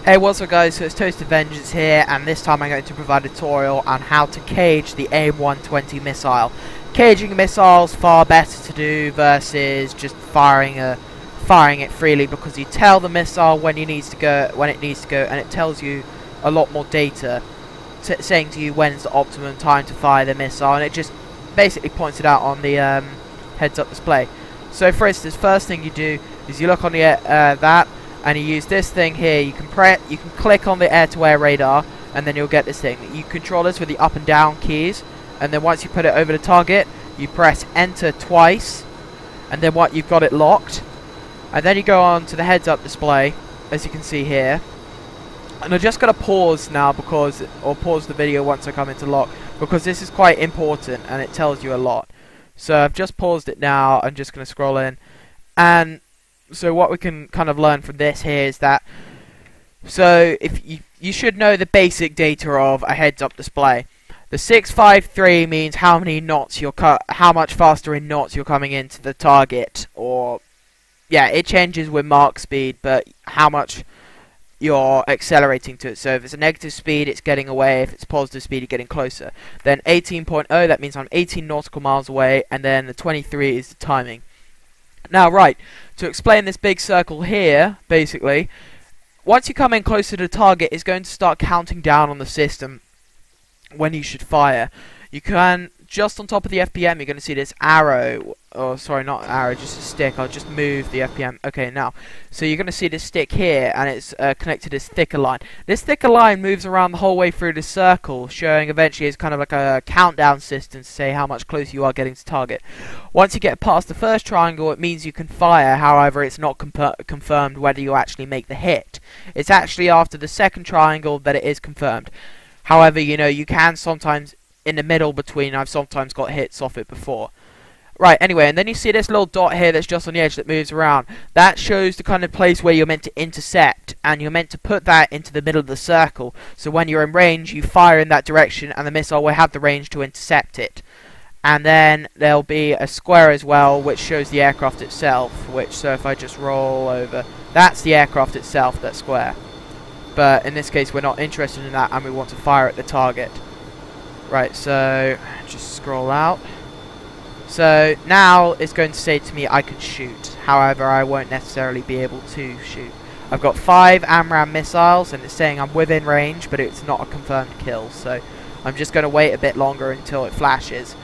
Hey, what's up guys, so it's Toasted Vengeance here, and this time I'm going to provide a tutorial on how to cage the Aim-120 missile. Caging a missile is far better to do versus just firing it freely, because you tell the missile when it needs to go, and it tells you a lot more data saying to you when's the optimum time to fire the missile, and it just basically points it out on the heads-up display. So for instance, first thing you do is you look on the that, and you use this thing here. You can click on the air-to-air radar, and then you'll get this thing. You control this with the up and down keys, and then once you put it over the target, you press enter twice, and then you've got it locked. And then you go on to the heads-up display, as you can see here. And I'm just going to pause now or pause the video once I come into lock, because this is quite important and it tells you a lot. So I've just paused it now. I'm just going to scroll in, and so what we can kind of learn from this here is that, so if you should know the basic data of a heads-up display. The 653 means how many knots how much faster in knots you're coming into the target, or yeah, it changes with Mach speed, but how much you're accelerating to it. So if it's a negative speed, it's getting away. If it's positive speed, you're getting closer. Then 18.0, that means I'm 18 nautical miles away, and then the 23 is the timing. Now, right, to explain this big circle here, basically, once you come in closer to the target, it's going to start counting down on the system when you should fire. You can, just on top of the FPM, you're going to see this arrow, oh sorry, not arrow, just a stick. I'll just move the FPM. Okay, now, so you're going to see this stick here, and it's connected to this thicker line. This thicker line moves around the whole way through the circle, showing eventually it's kind of like a countdown system to say how much closer you are getting to target. Once you get past the first triangle, it means you can fire. However, it's not confirmed whether you actually make the hit. It's actually after the second triangle that it is confirmed. However, you know, you can sometimes in the middle between, I've sometimes got hits off it before. Right, anyway, and then you see this little dot here that's just on the edge that moves around. That shows the kind of place where you're meant to intercept, and you're meant to put that into the middle of the circle. So when you're in range, you fire in that direction, and the missile will have the range to intercept it. And then there'll be a square as well, which shows the aircraft itself, so if I just roll over, that's the aircraft itself, that square. But in this case, we're not interested in that, and we want to fire at the target. Right, so just scroll out. So now it's going to say to me I can shoot. However, I won't necessarily be able to shoot. I've got 5 AMRAAM missiles, and it's saying I'm within range, but it's not a confirmed kill. So I'm just going to wait a bit longer until it flashes.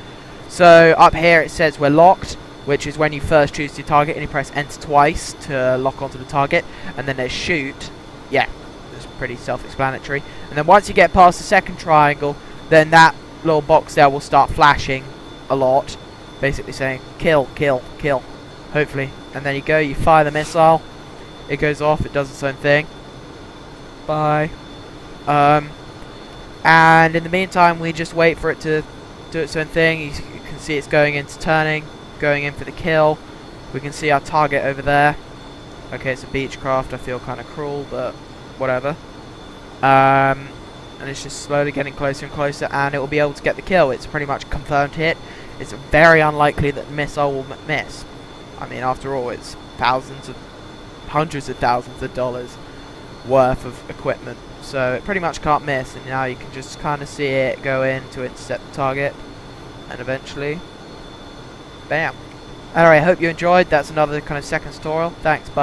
So up here it says we're locked, which is when you first choose to target, and you press enter twice to lock onto the target. And then there's shoot. Yeah, it's pretty self-explanatory. And then once you get past the second triangle, then that little box there will start flashing a lot, basically saying kill, kill, kill, hopefully. And then you go, you fire the missile, it goes off, it does its own thing. Bye. And in the meantime, we just wait for it to do its own thing. You can see it's going into turning, going in for the kill. We can see our target over there. Okay, it's a Beechcraft. I feel kind of cruel, but whatever. And it's just slowly getting closer and closer, and it will be able to get the kill. It's pretty much a confirmed hit. It's very unlikely that the missile will miss. I mean, after all, it's hundreds of thousands of dollars worth of equipment, so it pretty much can't miss. And now you can just kind of see it go in to intercept the target, and eventually, bam. Alright, I hope you enjoyed. That's another kind of second tutorial. Thanks, bye.